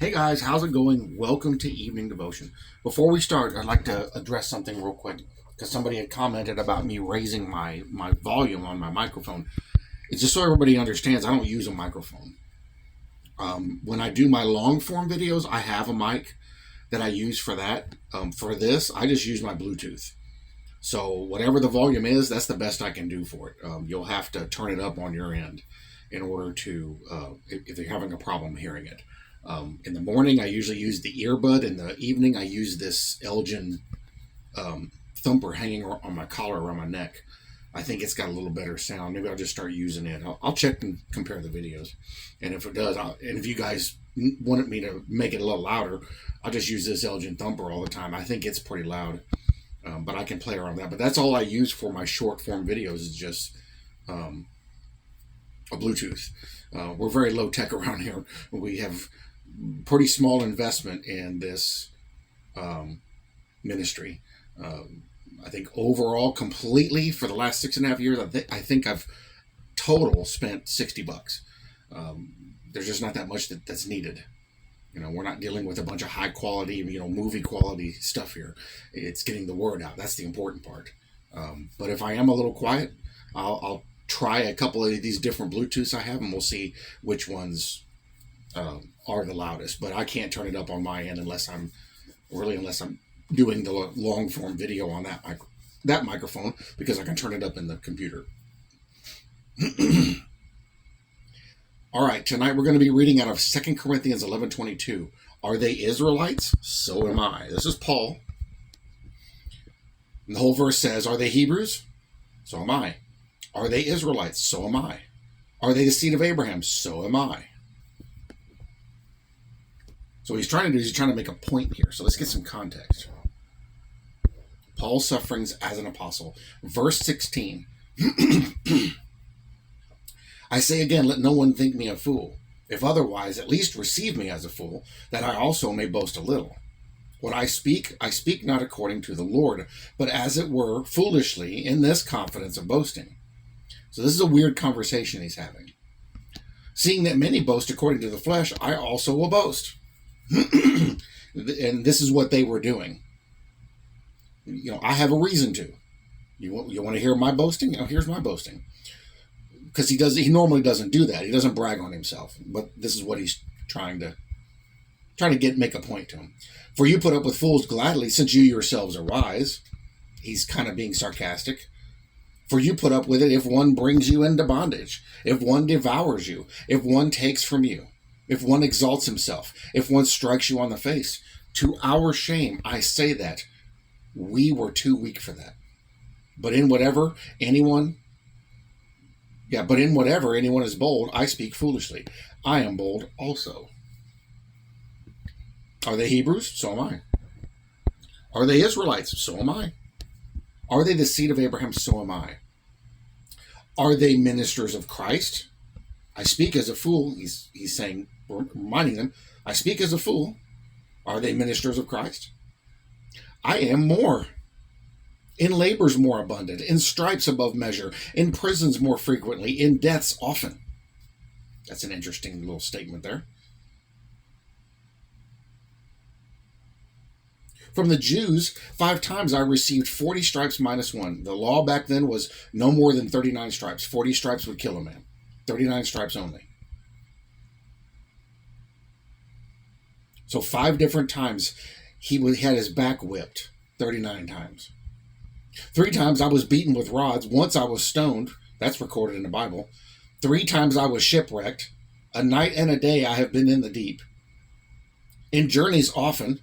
Hey guys, how's it going? Welcome to Evening Devotion. Before we start, I'd like to address something real quick because somebody had commented about me raising my volume on my microphone. It's just so everybody understands I don't use a microphone. When I do my long form videos, I have a mic that I use for that. For this, I just use my Bluetooth. So whatever the volume is, that's the best I can do for it. You'll have to turn it up on your end in order to, if you're having a problem hearing it. In the morning, I usually use the earbud. In the evening, I use this Elgin thumper hanging on my collar around my neck. I think it's got a little better sound. Maybe I'll just start using it. I'll check and compare the videos. And if it does, and if you guys wanted me to make it a little louder, I'll just use this Elgin thumper all the time. I think it's pretty loud, but I can play around with that. But that's all I use for my short form videos is just a Bluetooth. We're very low tech around here. We have pretty small investment in this ministry. I think overall, completely for the last 6.5 years, I think I've total spent $60. There's just not that much that's needed. We're not dealing with a bunch of high quality, movie quality stuff here. It's getting the word out. That's the important part. But if I am a little quiet, I'll try a couple of these different Bluetooths I have, and we'll see which ones are the loudest. But I can't turn it up on my end unless I'm doing the long form video on that microphone, because I can turn it up in the computer. All right, tonight we're going to be reading out of 2 Corinthians 11:22. Are they Israelites? So am I. This is Paul. And the whole verse says, are they Hebrews? So am I. Are they Israelites? So am I. Are they the seed of Abraham? So am I. So what he's trying to make a point here. So let's get some context. Paul's sufferings as an apostle. Verse 16. I say again, let no one think me a fool. If otherwise, at least receive me as a fool, that I also may boast a little. What I speak not according to the Lord, but as it were, foolishly, in this confidence of boasting. So this is a weird conversation he's having. Seeing that many boast according to the flesh, I also will boast. And this is what they were doing. I have a reason to. You want to hear my boasting? Here's my boasting. Because he normally doesn't do that. He doesn't brag on himself. But this is what he's trying to make a point to him. For you put up with fools gladly, since you yourselves are wise. He's kind of being sarcastic. For you put up with it if one brings you into bondage, if one devours you, if one takes from you, if one exalts himself, if one strikes you on the face. To our shame, I say that we were too weak for that. But in whatever anyone is bold, I speak foolishly. I am bold also. Are they Hebrews? So am I. Are they Israelites? So am I. Are they the seed of Abraham? So am I. Are they ministers of Christ? I speak as a fool. He's saying, reminding them, I speak as a fool. Are they ministers of Christ? I am more. In labors more abundant, in stripes above measure, in prisons more frequently, in deaths often. That's an interesting little statement there. From the Jews, 5 times I received 40 stripes minus 1. The law back then was no more than 39 stripes. 40 stripes would kill a man. 39 stripes only. So 5 different times he had his back whipped. 39 times. 3 times I was beaten with rods. Once I was stoned. That's recorded in the Bible. 3 times I was shipwrecked. A night and a day I have been in the deep. In journeys often.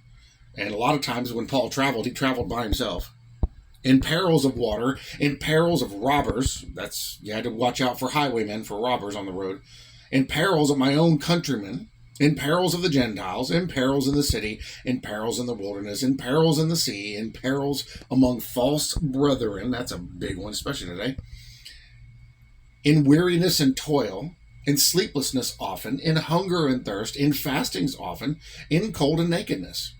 And a lot of times when Paul traveled, he traveled by himself. In perils of water, in perils of robbers. You had to watch out for highwaymen, for robbers on the road. In perils of my own countrymen. In perils of the Gentiles. In perils in the city. In perils in the wilderness. In perils in the sea. In perils among false brethren. That's a big one, especially today. In weariness and toil. In sleeplessness often. In hunger and thirst. In fastings often. In cold and nakedness.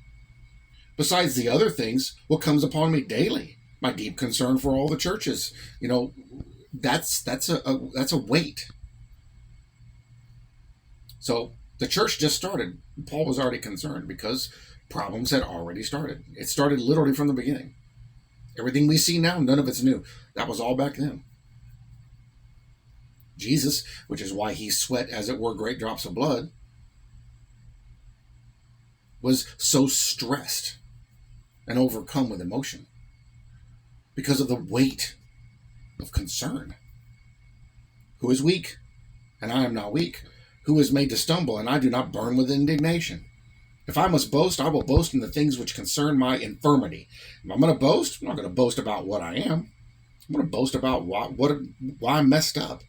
Besides the other things, what comes upon me daily, my deep concern for all the churches. That's a weight. So The church just started. Paul was already concerned because problems had already started. It started literally from the beginning. Everything we see now, none of it's new. That was all back then. Jesus, which is why he sweat, as it were, great drops of blood, was so stressed and overcome with emotion because of the weight of concern. Who is weak, and I am not weak? Who is made to stumble, and I do not burn with indignation? If I must boast, I will boast in the things which concern my infirmity. If I'm going to boast, I'm not going to boast about what I am. I'm going to boast about why I'm messed up.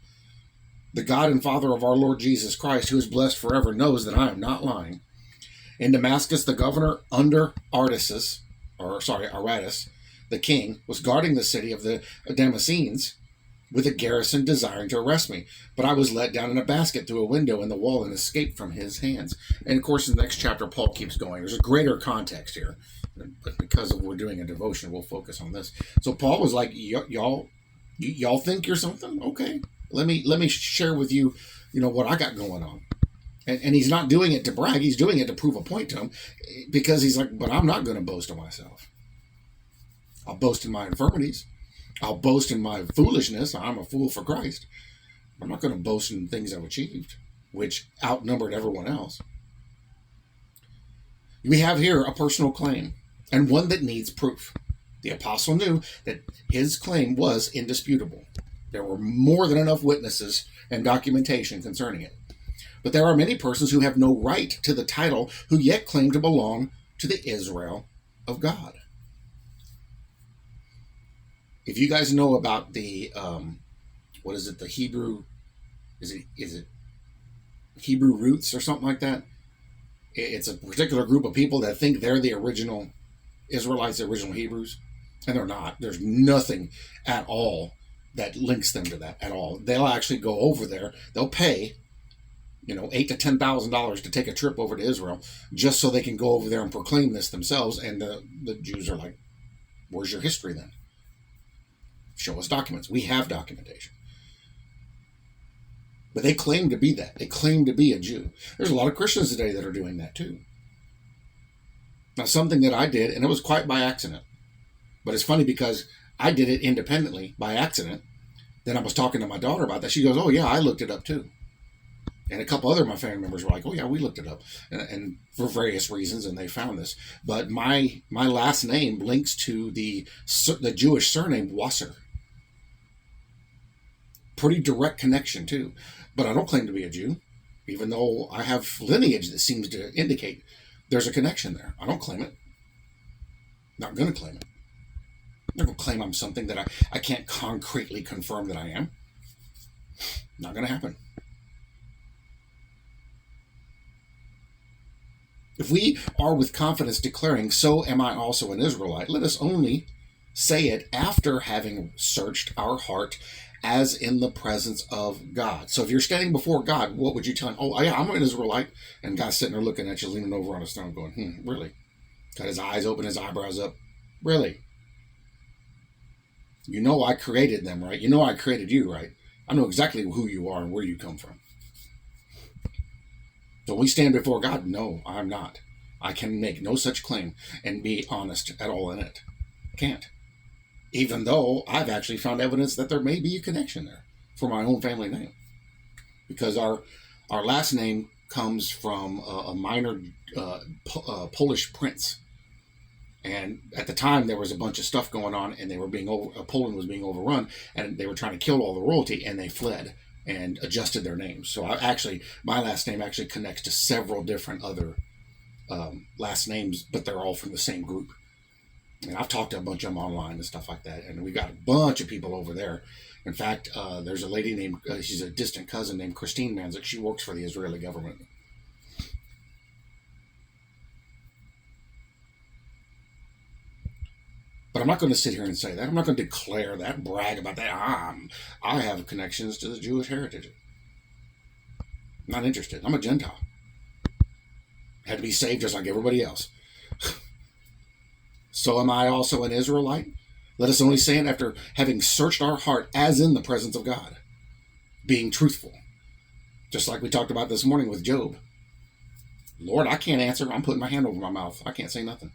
The God and Father of our Lord Jesus Christ, who is blessed forever, knows that I am not lying. In Damascus, the governor under Aretas, the king, was guarding the city of the Damascenes with a garrison desiring to arrest me. But I was let down in a basket through a window in the wall and escaped from his hands. And of course, in the next chapter, Paul keeps going. There's a greater context here. But because we're doing a devotion, we'll focus on this. So Paul was like, y'all think you're something? Okay. Let me share with you, what I got going on. And he's not doing it to brag. He's doing it to prove a point to him, because he's like, but I'm not going to boast of myself. I'll boast in my infirmities. I'll boast in my foolishness. I'm a fool for Christ. I'm not going to boast in things I've achieved, which outnumbered everyone else. We have here a personal claim, and one that needs proof. The apostle knew that his claim was indisputable. There were more than enough witnesses and documentation concerning it. But there are many persons who have no right to the title who yet claim to belong to the Israel of God. If you guys know about the, the Hebrew, is it Hebrew roots or something like that? It's a particular group of people that think they're the original Israelites, the original Hebrews, and they're not. There's nothing at all that links them to that at all. They'll actually go over there. They'll pay, $8,000 to $10,000 to take a trip over to Israel just so they can go over there and proclaim this themselves. And the Jews are like, where's your history then? Show us documents. We have documentation. But they claim to be that. They claim to be a Jew. There's a lot of Christians today that are doing that too. Now, something that I did, and it was quite by accident. But it's funny because I did it independently by accident. Then I was talking to my daughter about that. She goes, oh yeah, I looked it up too. And a couple other of my family members were like, oh yeah, we looked it up. And for various reasons, and they found this. But my last name links to the Jewish surname Wasser. Pretty direct connection too. But I don't claim to be a Jew, even though I have lineage that seems to indicate there's a connection there. I don't claim it. Not going to claim it. I'm not going to claim I'm something that I can't concretely confirm that I am. Not going to happen. If we are with confidence declaring, so am I also an Israelite, let us only say it after having searched our heart as in the presence of God. So if you're standing before God, what would you tell him? Oh, yeah, I'm an Israelite. And God's sitting there looking at you, leaning over on his throne going, really? Got his eyes open, his eyebrows up. Really? You know I created them, right? You know I created you, right? I know exactly who you are and where you come from. So when we stand before God, no, I'm not. I can make no such claim and be honest at all in it. Can't. Even though I've actually found evidence that there may be a connection there for my own family name. Because our last name comes from a minor Polish prince. And at the time, there was a bunch of stuff going on, and Poland was being overrun, and they were trying to kill all the royalty, and they fled and adjusted their names. So my last name actually connects to several different other last names, but they're all from the same group. And I've talked to a bunch of them online and stuff like that, and we got a bunch of people over there. In fact, there's a lady named, she's a distant cousin named Christine Manzik. She works for the Israeli government. But I'm not going to sit here and say that. I'm not going to declare that, brag about that. I have connections to the Jewish heritage. I'm not interested. I'm a Gentile. Had to be saved just like everybody else. So am I also an Israelite? Let us only say it after having searched our heart as in the presence of God. Being truthful. Just like we talked about this morning with Job. Lord, I can't answer. I'm putting my hand over my mouth. I can't say nothing.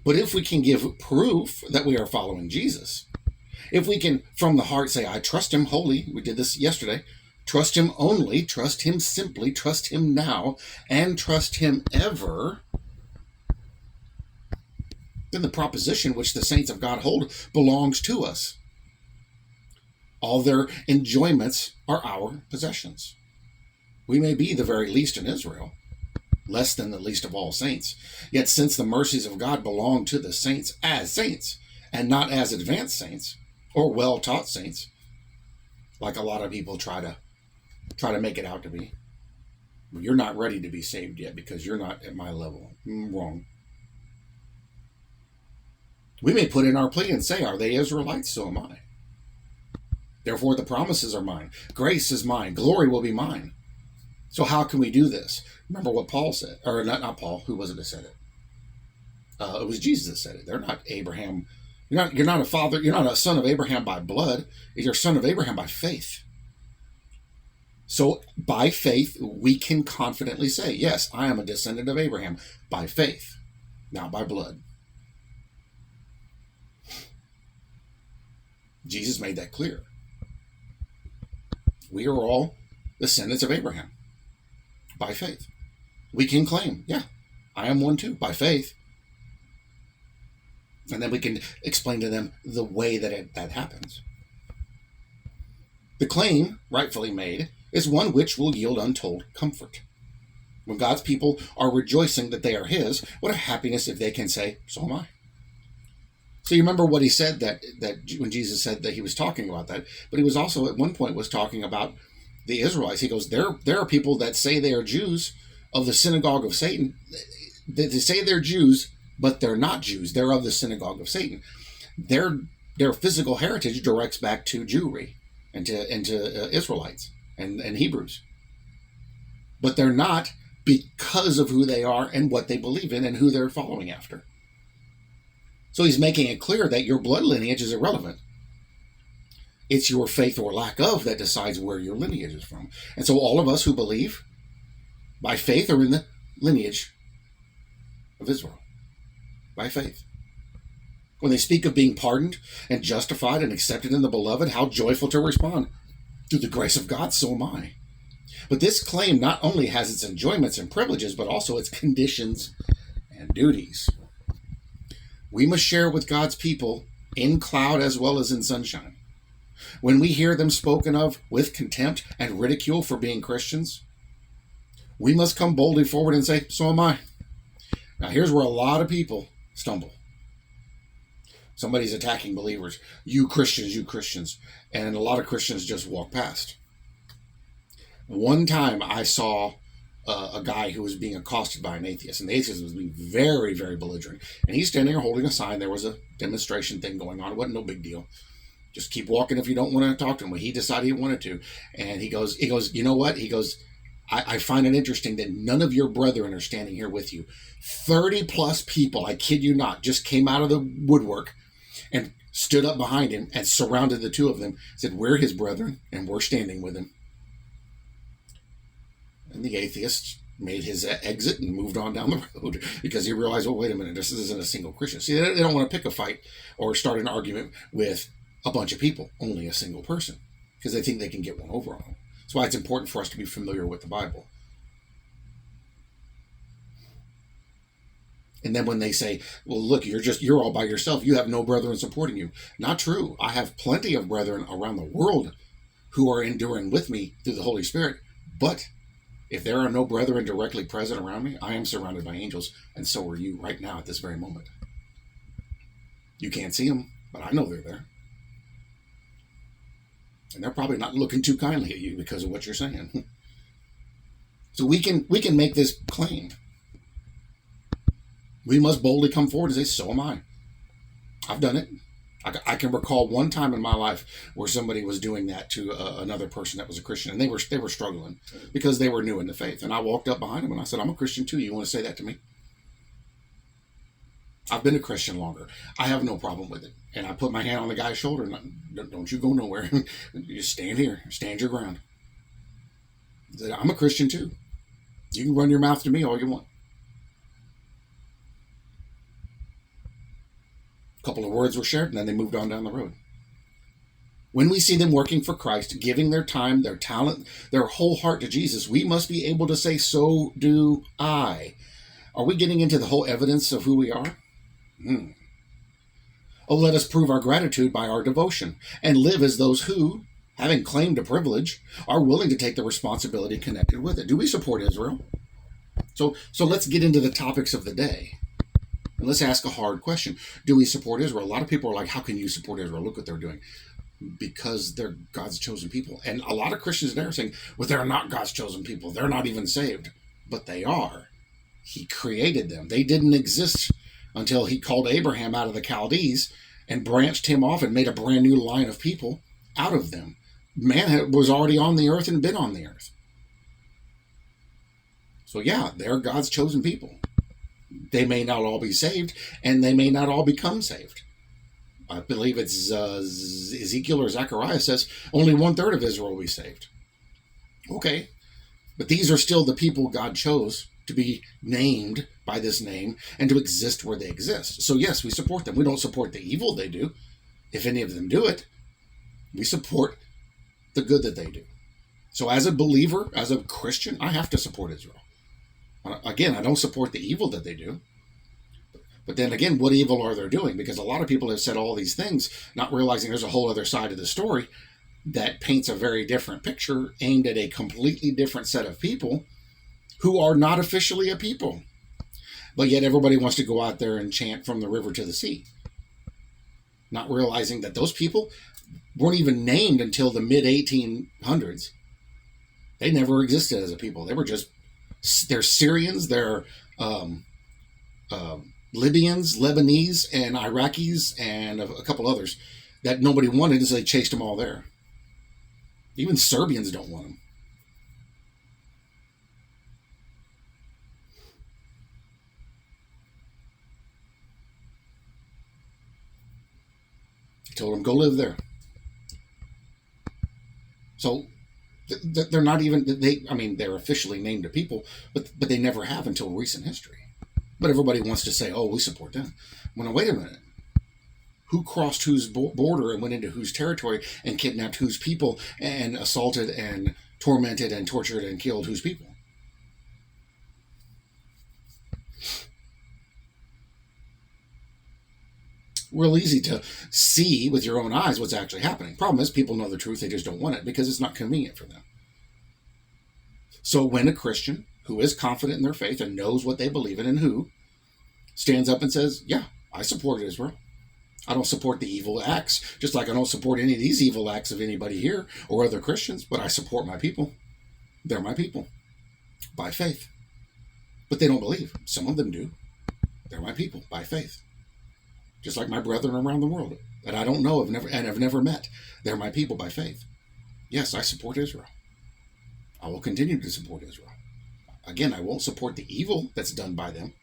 But if we can give proof that we are following Jesus, if we can from the heart say, I trust him wholly, we did this yesterday, trust him only, trust him simply, trust him now, and trust him ever, then the proposition which the saints of God hold belongs to us. All their enjoyments are our possessions. We may be the very least in Israel, less than the least of all saints. Yet since the mercies of God belong to the saints as saints, and not as advanced saints, or well-taught saints, like a lot of people try to make it out to be, you're not ready to be saved yet because you're not at my level. Wrong. We may put in our plea and say, are they Israelites? So am I. Therefore, the promises are mine. Grace is mine. Glory will be mine. So how can we do this? Remember what Paul said. Or not Paul. Who was it that said it? It was Jesus that said it. They're not Abraham. You're not a father. You're not a son of Abraham by blood. You're a son of Abraham by faith. So by faith, we can confidently say, yes, I am a descendant of Abraham by faith, not by blood. Jesus made that clear. We are all descendants of Abraham by faith. We can claim, yeah, I am one too, by faith. And then we can explain to them the way that happens. The claim, rightfully made, is one which will yield untold comfort. When God's people are rejoicing that they are his, what a happiness if they can say, so am I. So you remember what he said that when Jesus said that he was talking about that, but he was also at one point was talking about the Israelites. He goes, there are people that say they are Jews of the synagogue of Satan. They say they're Jews, but they're not Jews. They're of the synagogue of Satan. Their physical heritage directs back to Jewry and to Israelites and Hebrews. But they're not because of who they are and what they believe in and who they're following after. So he's making it clear that your blood lineage is irrelevant. It's your faith or lack of that decides where your lineage is from. And so all of us who believe by faith are in the lineage of Israel. By faith. When they speak of being pardoned and justified and accepted in the beloved, how joyful to respond. Through the grace of God, so am I. But this claim not only has its enjoyments and privileges, but also its conditions and duties. We must share with God's people in cloud as well as in sunshine. When we hear them spoken of with contempt and ridicule for being Christians, we must come boldly forward and say, so am I. Now here's where a lot of people stumble. Somebody's attacking believers. You Christians. And a lot of Christians just walk past. One time I saw a guy who was being accosted by an atheist, and the atheist was being very, very belligerent. And he's standing there holding a sign. There was a demonstration thing going on. It wasn't no big deal. Just keep walking if you don't want to talk to him. Well, he decided he wanted to. And he goes, you know what? He goes, I find it interesting that none of your brethren are standing here with you. 30 plus people, I kid you not, just came out of the woodwork and stood up behind him and surrounded the two of them, said, we're his brethren and we're standing with him. And the atheist made his exit and moved on down the road because he realized, well, wait a minute, this isn't a single Christian. See, they don't want to pick a fight or start an argument with a bunch of people, only a single person, because they think they can get one over on them. That's why it's important for us to be familiar with the Bible. And then when they say, well, look, you're all by yourself. You have no brethren supporting you. Not true. I have plenty of brethren around the world who are enduring with me through the Holy Spirit. But if there are no brethren directly present around me, I am surrounded by angels, and so are you right now at this very moment. You can't see them, but I know they're there. And they're probably not looking too kindly at you because of what you're saying. So we can make this claim. We must boldly come forward and say, so am I. I've done it. I can recall one time in my life where somebody was doing that to another person that was a Christian, and they were struggling because they were new in the faith. And I walked up behind them and I said, I'm a Christian too. You want to say that to me? I've been a Christian longer. I have no problem with it. And I put my hand on the guy's shoulder and don't you go nowhere. You just stand here, stand your ground. I said, I'm a Christian too. You can run your mouth to me all you want. A couple of words were shared, and then they moved on down the road. When we see them working for Christ, giving their time, their talent, their whole heart to Jesus, we must be able to say, so do I. Are we getting into the whole evidence of who we are? Oh, let us prove our gratitude by our devotion and live as those who, having claimed a privilege, are willing to take the responsibility connected with it. Do we support Israel? So let's get into the topics of the day. And let's ask a hard question. Do we support Israel? A lot of people are like, how can you support Israel? Look what they're doing. Because they're God's chosen people. And a lot of Christians there are saying, well, they're not God's chosen people. They're not even saved. But they are. He created them. They didn't exist until he called Abraham out of the Chaldees and branched him off and made a brand new line of people out of them. Man was already on the earth and been on the earth. So yeah, they're God's chosen people. They may not all be saved, and they may not all become saved. I believe it's Ezekiel or Zechariah says only 1/3 of Israel will be saved. Okay, but these are still the people God chose to be named by this name and to exist where they exist. So yes, we support them. We don't support the evil they do. If any of them do it, we support the good that they do. So as a believer, as a Christian, I have to support Israel. Again, I don't support the evil that they do. But then again, what evil are they doing? Because a lot of people have said all these things, not realizing there's a whole other side of the story that paints a very different picture aimed at a completely different set of people who are not officially a people. But yet everybody wants to go out there and chant from the river to the sea. Not realizing that those people weren't even named until the mid-1800s. They never existed as a people. They were just, they're Syrians, they're Libyans, Lebanese, and Iraqis, and a couple others that nobody wanted, and so they chased them all there. Even Serbians don't want them. He told them, go live there. So they're not even, they're officially named a people, but they never have until recent history. But everybody wants to say, oh, we support them. Well, wait a minute. Who crossed whose border and went into whose territory and kidnapped whose people and assaulted and tormented and tortured and killed whose people? Real easy to see with your own eyes what's actually happening. Problem is, people know the truth, they just don't want it because it's not convenient for them. So when a Christian who is confident in their faith and knows what they believe in and who stands up and says, yeah, I support Israel. I don't support the evil acts, just like I don't support any of these evil acts of anybody here or other Christians, but I support my people. They're my people by faith. But they don't believe. Some of them do. They're my people by faith. Just like my brethren around the world that I don't know have never met. They're my people by faith. Yes, I support Israel. I will continue to support Israel. Again, I won't support the evil that's done by them,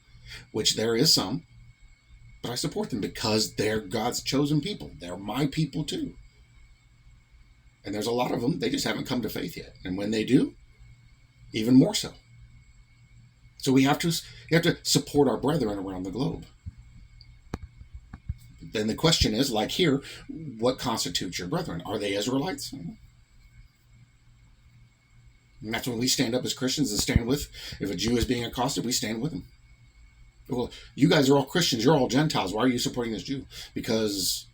which there is some, but I support them because they're God's chosen people. They're my people too. And there's a lot of them, they just haven't come to faith yet. And when they do, even more so. So we have to support our brethren around the globe. Then the question is, like here, what constitutes your brethren? Are they Israelites? And that's when we stand up as Christians and stand with. If a Jew is being accosted, we stand with him. Well, you guys are all Christians. You're all Gentiles. Why are you supporting this Jew? Because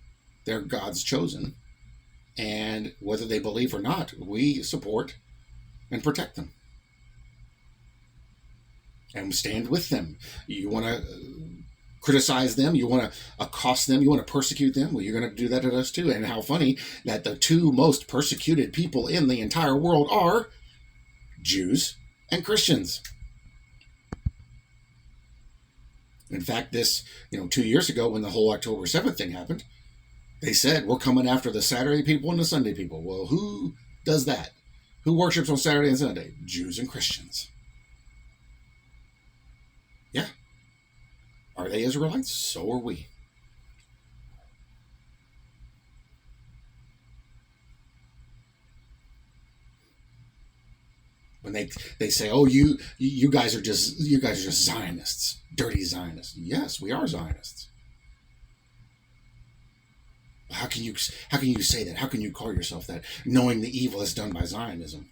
they're God's chosen. And whether they believe or not, we support and protect them. And stand with them. You want to criticize them, you want to accost them, you want to persecute them, well, you're going to do that to us too. And how funny that the two most persecuted people in the entire world are Jews and Christians. In fact, this, 2 years ago when the whole October 7th thing happened, they said, we're coming after the Saturday people and the Sunday people. Well, who does that? Who worships on Saturday and Sunday? Jews and Christians. Yeah. Are they Israelites? So are we. When they say, "Oh, you guys are just Zionists, dirty Zionists." Yes, we are Zionists. How can you say that? How can you call yourself that, knowing the evil that's done by Zionism?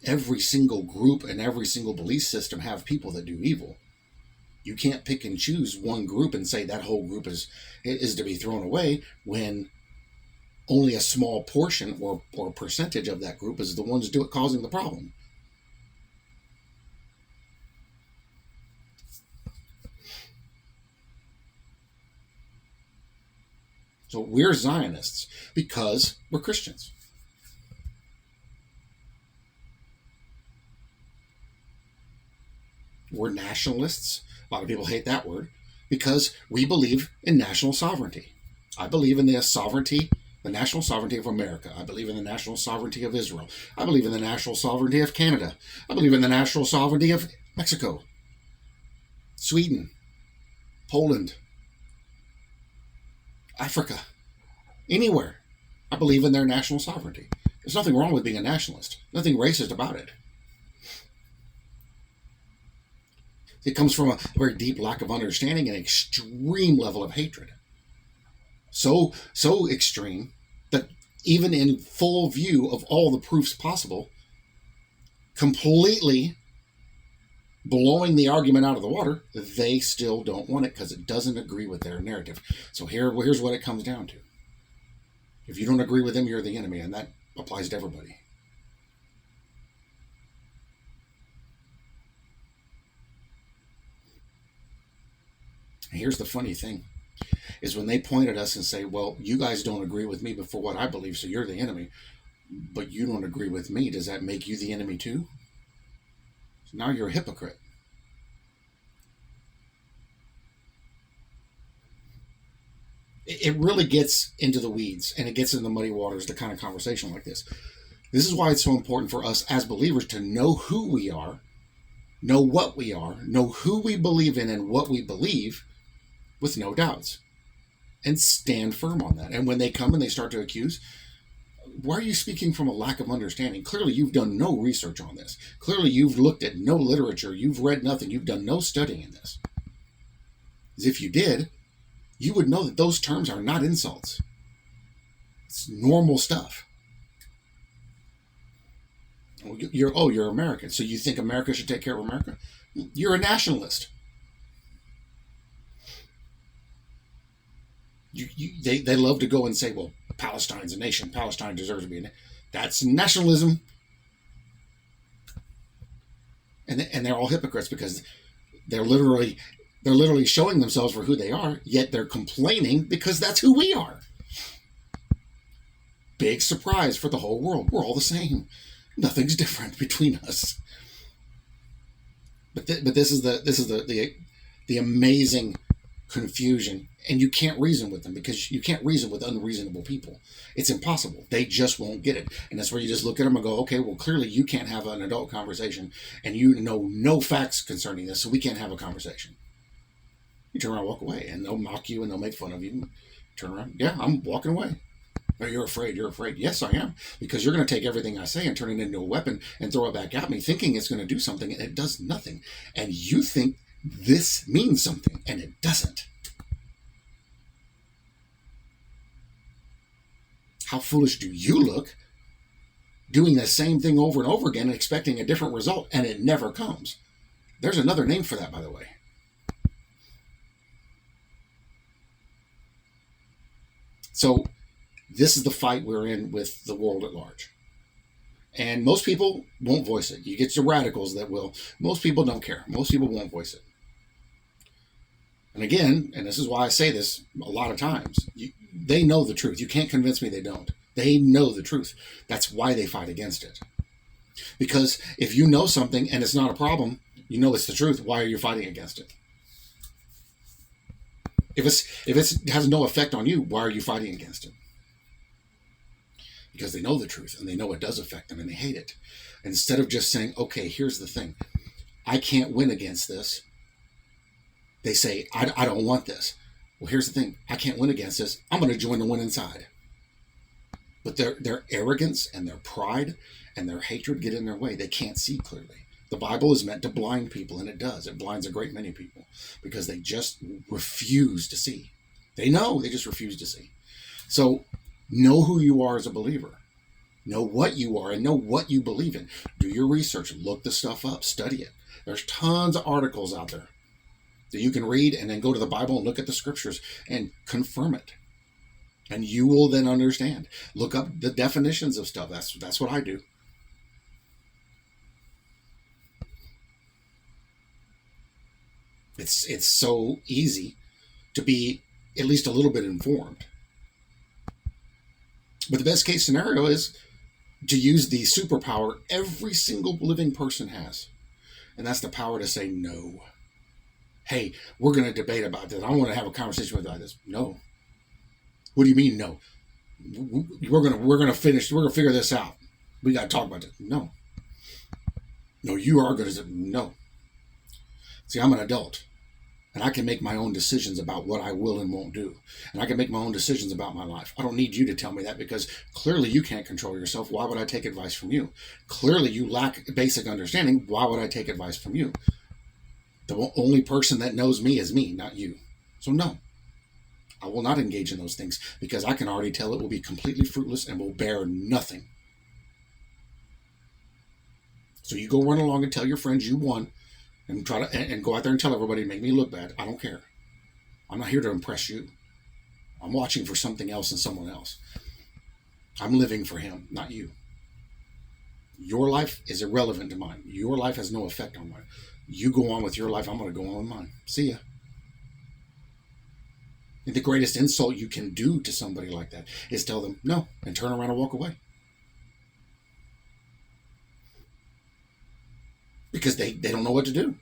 Every single group and every single belief system have people that do evil. You can't pick and choose one group and say that whole group is to be thrown away, when only a small portion or percentage of that group is the ones causing the problem. So we're Zionists because we're Christians. We're nationalists. A lot of people hate that word, because we believe in national sovereignty. I believe in the national sovereignty of America. I believe in the national sovereignty of Israel. I believe in the national sovereignty of Canada. I believe in the national sovereignty of Mexico, Sweden, Poland, Africa, anywhere. I believe in their national sovereignty. There's nothing wrong with being a nationalist. Nothing racist about it. It comes from a very deep lack of understanding and extreme level of hatred. So extreme that even in full view of all the proofs possible, completely blowing the argument out of the water, they still don't want it because it doesn't agree with their narrative. So here's what it comes down to. If you don't agree with them, you're the enemy, and that applies to everybody. Here's the funny thing, is when they point at us and say, well, you guys don't agree with me for what I believe, so you're the enemy, but you don't agree with me, does that make you the enemy too? So now you're a hypocrite. It really gets into the weeds, and it gets in the muddy waters, the kind of conversation like this. This is why it's so important for us as believers to know who we are, know what we are, know who we believe in and what we believe, with no doubts, and stand firm on that. And when they come and they start to accuse, why are you speaking from a lack of understanding? Clearly you've done no research on this. Clearly you've looked at no literature. You've read nothing. You've done no studying in this. As if you did, you would know that those terms are not insults. It's normal stuff. You're American, so you think America should take care of America? You're a nationalist. They love to go and say, well, Palestine's a nation. Palestine deserves to be a nation. That's nationalism. And they're all hypocrites, because they're literally showing themselves for who they are, yet they're complaining because that's who we are. Big surprise for the whole world. We're all the same. Nothing's different between us. But this is the amazing confusion, and you can't reason with them, because you can't reason with unreasonable people. It's impossible. They just won't get it. And that's where you just look at them and go, okay, well, clearly you can't have an adult conversation, and you know no facts concerning this, so we can't have a conversation. You turn around and walk away, and they'll mock you and they'll make fun of you. Turn around, yeah, I'm walking away. Oh, you're afraid. Yes, I am. Because you're going to take everything I say and turn it into a weapon and throw it back at me, thinking it's going to do something, and it does nothing. And you think this means something, and it doesn't. How foolish do you look, doing the same thing over and over again and expecting a different result, and it never comes? There's another name for that, by the way. So this is the fight we're in with the world at large. And most people won't voice it. You get your radicals that will. Most people don't care. Most people won't voice it. And again, and this is why I say this a lot of times, they know the truth. You can't convince me they don't. They know the truth. That's why they fight against it. Because if you know something and it's not a problem, you know it's the truth, why are you fighting against it? If it has no effect on you, why are you fighting against it? Because they know the truth, and they know it does affect them, and they hate it. Instead of just saying, okay, here's the thing. I can't win against this. They say, I don't want this. Well, here's the thing. I can't win against this. I'm going to join the winning side. But their arrogance and their pride and their hatred get in their way. They can't see clearly. The Bible is meant to blind people, and it does. It blinds a great many people because they just refuse to see. They know, they just refuse to see. So know who you are as a believer. Know what you are and know what you believe in. Do your research. Look the stuff up. Study it. There's tons of articles out there that you can read and then go to the Bible and look at the scriptures and confirm it. And you will then understand. Look up the definitions of stuff. That's what I do. It's so easy to be at least a little bit informed. But the best case scenario is to use the superpower every single living person has. And that's the power to say no. Hey, we're going to debate about this. I want to have a conversation with you about this. No. What do you mean no? We're gonna figure this out. We got to talk about it. No. No, you are going to say no. See, I'm an adult, and I can make my own decisions about what I will and won't do. And I can make my own decisions about my life. I don't need you to tell me that because clearly you can't control yourself. Why would I take advice from you? Clearly you lack basic understanding. Why would I take advice from you? The only person that knows me is me, not you. So no, I will not engage in those things because I can already tell it will be completely fruitless and will bear nothing. So you go run along and tell your friends you won and try to and go out there and tell everybody, make me look bad. I don't care. I'm not here to impress you. I'm watching for something else and someone else. I'm living for him, not you. Your life is irrelevant to mine. Your life has no effect on mine. You go on with your life. I'm going to go on with mine. See ya. And the greatest insult you can do to somebody like that is tell them no and turn around and walk away. Because they don't know what to do.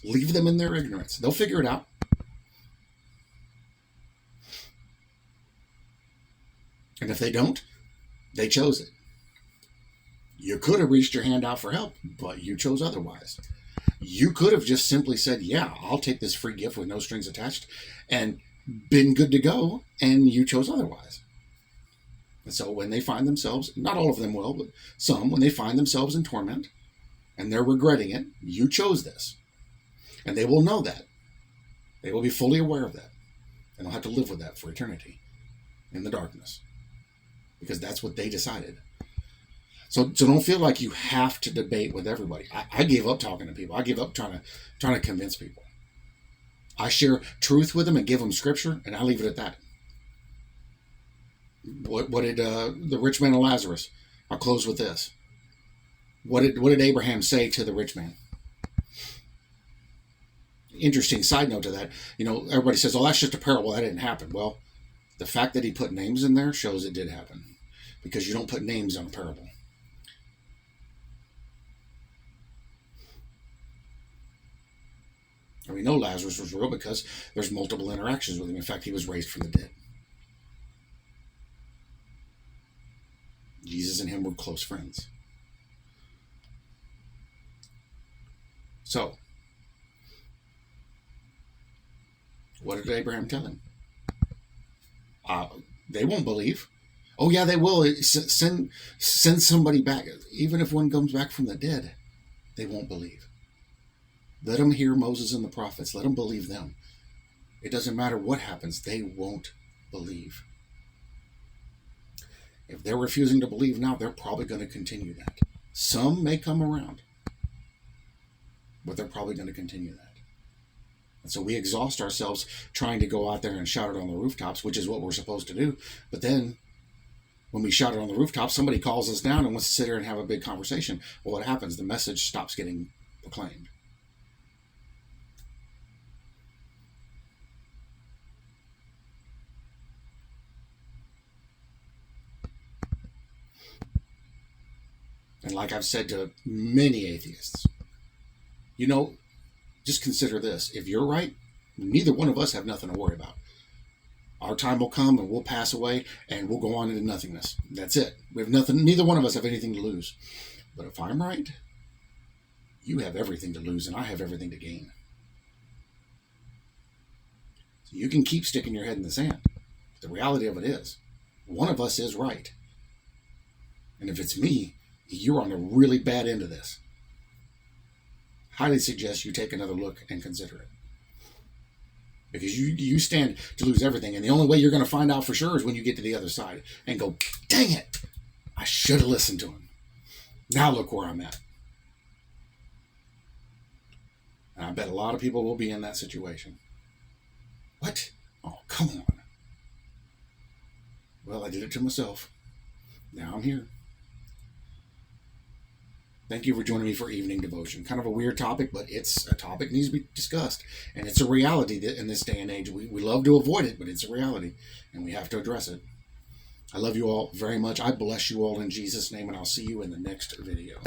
Leave them in their ignorance. They'll figure it out. And if they don't, they chose it. You could have reached your hand out for help, but you chose otherwise. You could have just simply said, yeah, I'll take this free gift with no strings attached and been good to go, and you chose otherwise. And so when they find themselves, not all of them will, but some, when they find themselves in torment and they're regretting it, you chose this. And they will know that. They will be fully aware of that. And they'll have to live with that for eternity in the darkness. Because that's what they decided. So don't feel like you have to debate with everybody. I gave up talking to people. I gave up trying to convince people. I share truth with them and give them scripture, and I leave it at that. What did the rich man and Lazarus? I'll close with this. What did Abraham say to the rich man? Interesting side note to that. Everybody says, "Oh, that's just a parable. That didn't happen." Well, the fact that he put names in there shows it did happen, because you don't put names on a parable. And we know Lazarus was real because there's multiple interactions with him. In fact, he was raised from the dead. Jesus and him were close friends. So, what did Abraham tell him? They won't believe. Oh yeah, they will. Send somebody back. Even if one comes back from the dead, they won't believe. Let them hear Moses and the prophets. Let them believe them. It doesn't matter what happens. They won't believe. If they're refusing to believe now, they're probably going to continue that. Some may come around, but they're probably going to continue that. And so we exhaust ourselves trying to go out there and shout it on the rooftops, which is what we're supposed to do. But then when we shout it on the rooftops, somebody calls us down and wants to sit here and have a big conversation. Well, what happens? The message stops getting proclaimed. And like I've said to many atheists, just consider this. If you're right, neither one of us have nothing to worry about. Our time will come and we'll pass away and we'll go on into nothingness. That's it. We have nothing. Neither one of us have anything to lose. But if I'm right, you have everything to lose and I have everything to gain. So you can keep sticking your head in the sand. The reality of it is, one of us is right. And if it's me, you're on a really bad end of this. Highly suggest you take another look and consider it. Because you stand to lose everything. And the only way you're going to find out for sure is when you get to the other side and go, dang it, I should have listened to him. Now look where I'm at. And I bet a lot of people will be in that situation. What? Oh, come on. Well, I did it to myself. Now I'm here. Thank you for joining me for Evening Devotion. Kind of a weird topic, but it's a topic that needs to be discussed. And it's a reality that in this day and age. We love to avoid it, but it's a reality. And we have to address it. I love you all very much. I bless you all in Jesus' name, and I'll see you in the next video.